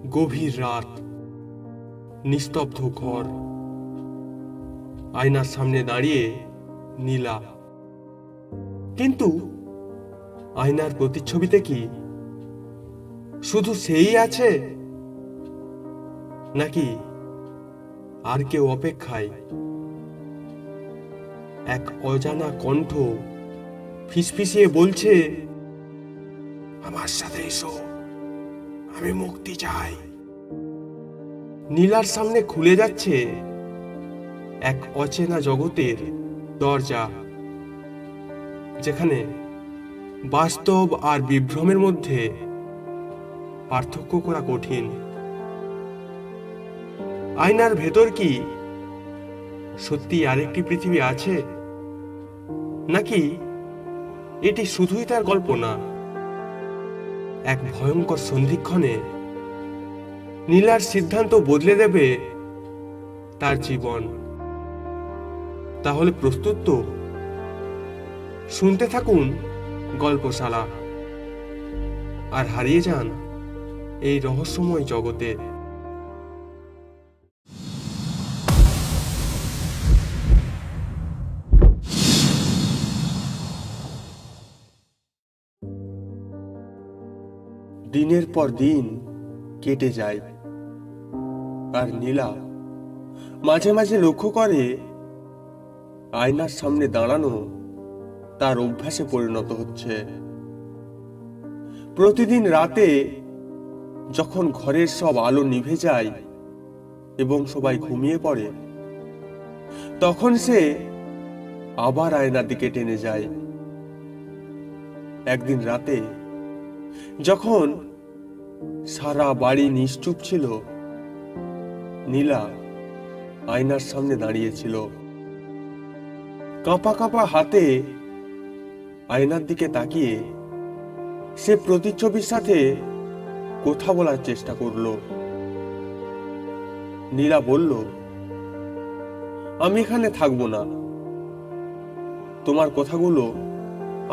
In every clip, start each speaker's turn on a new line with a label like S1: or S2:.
S1: গভীর রাত, নিস্তব্ধ ঘর, আয়নার সামনে দাঁড়িয়ে নীলা। কিন্তু আয়নার প্রতিচ্ছবিতে কি শুধু সেই আছে, নাকি আর কেউ অপেক্ষায়? এক অজানা কণ্ঠ ফিসফিসিয়ে বলছে, আমার সাথে এসো, আমি মুক্তি চাই। নীলার সামনে খুলে যাচ্ছে এক অচেনা জগতের দরজা, যেখানে বাস্তব আর বিভ্রমের মধ্যে পার্থক্য করা কঠিন। আয়নার ভেতর কি সত্যি আরেকটি পৃথিবী আছে, নাকি এটি শুধুই তার কল্পনা? এক ভয়ঙ্কর সন্ধিক্ষণে নীলার সিদ্ধান্ত বদলে দেবে তার জীবন। তাহলে প্রস্তুত তো? শুনতে থাকুন গল্পশালা, আর হারিয়ে যান এই রহস্যময় জগতে। দিনের পর দিন কেটে যায়, আর নীলা মাঝে মাঝে লক্ষ্য করে আয়নার সামনে দাঁড়ানো তার অভ্যাসে পরিণত হচ্ছে। প্রতিদিন রাতে যখন ঘরের সব আলো নিভে যায় এবং সবাই ঘুমিয়ে পড়ে, তখন সে আবার আয়নার দিকে টেনে যায়। একদিন রাতে যখন সারা বাড়ি নিশ্চুপ ছিল, নীলা আয়নার সামনে দাঁড়িয়েছিল। কাঁপা কাঁপা হাতে আয়নার দিকে তাকিয়ে সে প্রতিচ্ছবির সাথে কথা বলার চেষ্টা করল। নীলা বলল, আমি এখানে থাকবো না। তোমার কথাগুলো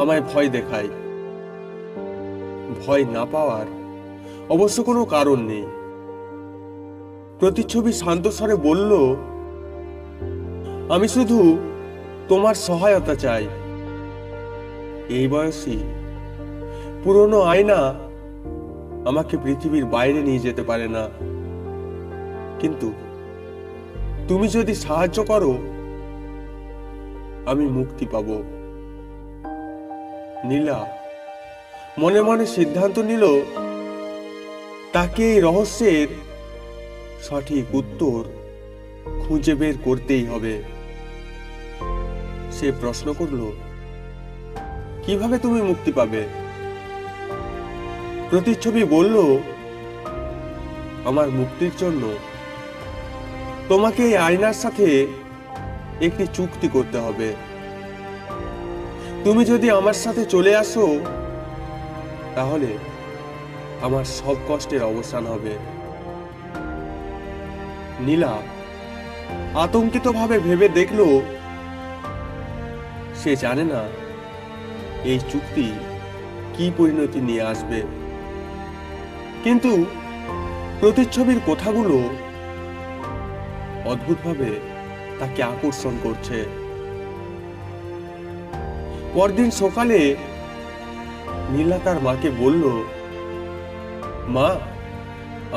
S1: আমায় ভয় দেখায়। ভয় না পাওয়ার অবশ্য কোনো কারণ নেই। প্রতিচ্ছবি শান্ত স্বরে বলল, আমি শুধু তোমার সহায়তা চাই। এই বয়সী পুরনো আয়না আমাকে পৃথিবীর বাইরে নিয়ে যেতে পারে না, কিন্তু তুমি যদি সাহায্য করো, আমি মুক্তি পাব। নীলা মনে মনে সিদ্ধান্ত নিল, তাকে এই রহস্যের সঠিক উত্তর খুঁজে বের করতেই হবে। সে প্রশ্ন করল, কিভাবে তুমি মুক্তি পাবে? প্রতিচ্ছবি বলল, আমার মুক্তির জন্য তোমাকে এই আয়নার সাথে একটি চুক্তি করতে হবে। তুমি যদি আমার সাথে চলে আসো, তাহলে আমার সব কষ্টের অবসান হবে। নীলা আতঙ্কিতভাবে ভেবে দেখল, সে জানে না এই চুক্তি কি পরিণতি নিয়ে আসবে, কিন্তু প্রতিচ্ছবির কথাগুলো অদ্ভুতভাবে তাকে আকর্ষণ করছে। পরদিন সকালে নীলা তার মাকে বলল, মা,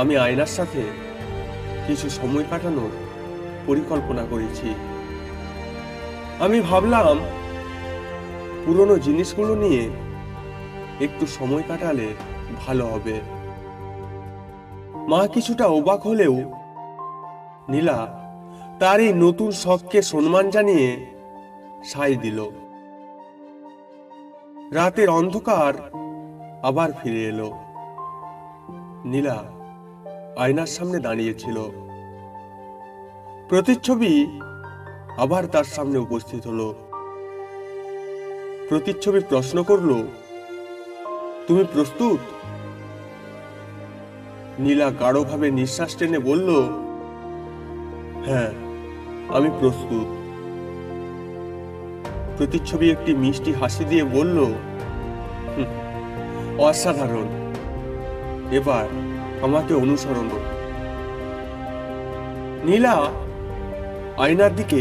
S1: আমি আয়নার সাথে কিছু সময় কাটানোর পরিকল্পনা করেছি। আমি ভাবলাম পুরনো জিনিসগুলো নিয়ে একটু সময় কাটালে ভালো হবে। মা কিছুটা অবাক হলেও নীলা তার এই নতুন শখকে সম্মান জানিয়ে সায় দিল। রাতের অন্ধকার আবার ফিরে এলো। নীলা আয়নার সামনে দাঁড়িয়েছিল। প্রতিচ্ছবি আবার তার সামনে উপস্থিত হলো। প্রতিচ্ছবি প্রশ্ন করল, তুমি প্রস্তুত? নীলা গাঢ়ভাবে নিঃশ্বাস টেনে বলল, হ্যাঁ, আমি প্রস্তুত। প্রতিচ্ছবি একটি মিষ্টি হাসি দিয়ে বলল, অসাধারণ, এবার আমাকে অনুসরণ করো। নীলা আয়নার দিকে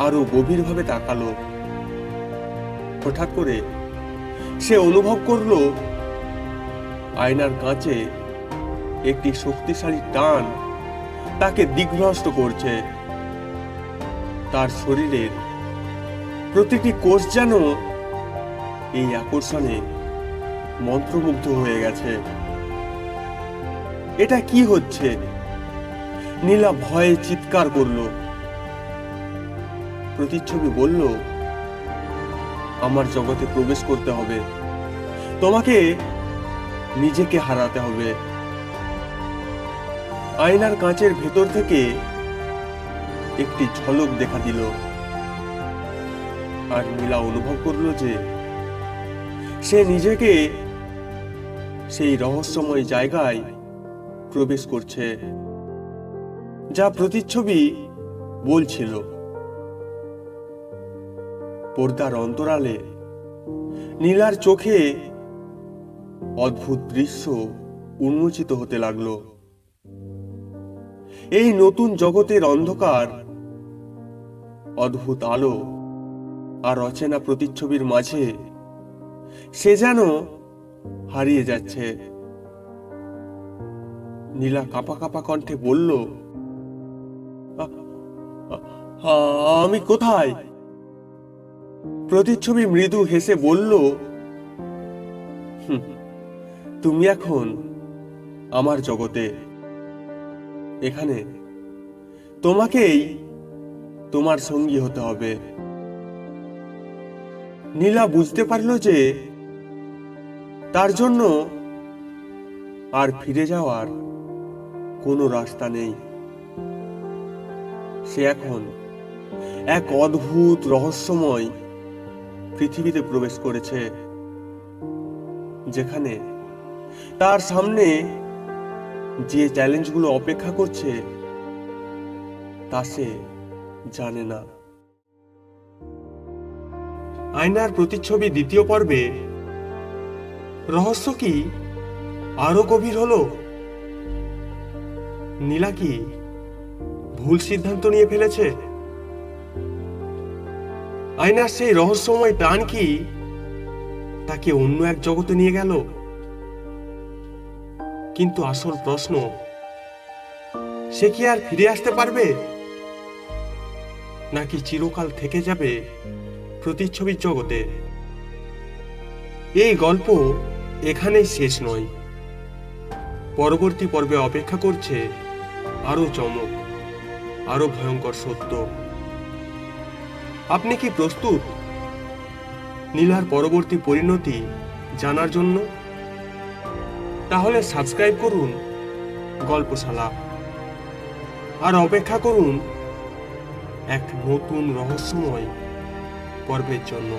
S1: আরো গভীরভাবে তাকালো। হঠাৎ করে সে অনুভব করলো আয়নার কাঁচে একটি শক্তিশালী টান তাকে দিগ্ভ্রষ্ট করছে। তার শরীরের প্রতিটি কোষ যেন এই আকর্ষণে মন্ত্রমুগ্ধ হয়ে গেছে। এটা কি হচ্ছে? নীলা ভয়ে চিৎকার করলো। প্রতিচ্ছবি বলল, আমার জগতে প্রবেশ করতে হবে, তোমাকে নিজেকে হারাতে হবে। আয়নার কাঁচের ভেতর থেকে একটি ঝলক দেখা দিল, আর নীলা অনুভব করলো যে সে নিজেকে সেই রহস্যময় জায়গায় প্রবেশ করছে, যা প্রতিচ্ছবি বলছিল। পর্দার অন্তরালে নীলার চোখে অদ্ভুত দৃশ্য উন্মোচিত হতে লাগলো। এই নতুন জগতের অন্ধকার, অদ্ভুত আলো আর অচেনা প্রতিচ্ছবির মাঝে সে যেন হারিয়ে যাচ্ছে। নীলা কাঁপা কাঁপা কণ্ঠে বলল, আমি কোথায়? প্রতিচ্ছবি মৃদু হেসে বলল, তুমি এখন আমার জগতে। এখানে তোমাকেই তোমার সঙ্গী হতে হবে। নীলা বুঝতে পারল যে তার জন্য আর ফিরে যাওয়ার কোনো রাস্তা নেই। সে এখন এক অদ্ভুত রহস্যময় পৃথিবীতে প্রবেশ করেছে, যেখানে তার সামনে যে চ্যালেঞ্জগুলো অপেক্ষা করছে তা সে জানে না। আয়নার প্রতিচ্ছবি দ্বিতীয় পর্বে রহস্য কি আরো গভীর হলো? নীলা কি ভুল সিদ্ধান্ত নিয়ে ফেলেছে? আয়নার সেই রহস্যময় টান কি তাকে অন্য এক জগতে নিয়ে গেল? কিন্তু আসল প্রশ্ন, সে কি আর ফিরে আসতে পারবে, নাকি চিরকাল থেকে যাবে প্রতিচ্ছবির জগতে? এই গল্প এখানেই শেষ নয়। পরবর্তী পর্বে অপেক্ষা করছে আরো চমক, আরো ভয়ঙ্কর সত্য। আপনি কি প্রস্তুত নীলার পরবর্তী পরিণতি জানার জন্য? তাহলে সাবস্ক্রাইব করুন গল্পশালা, আর অপেক্ষা করুন এক নতুন রহস্যময় পর্বের জন্য।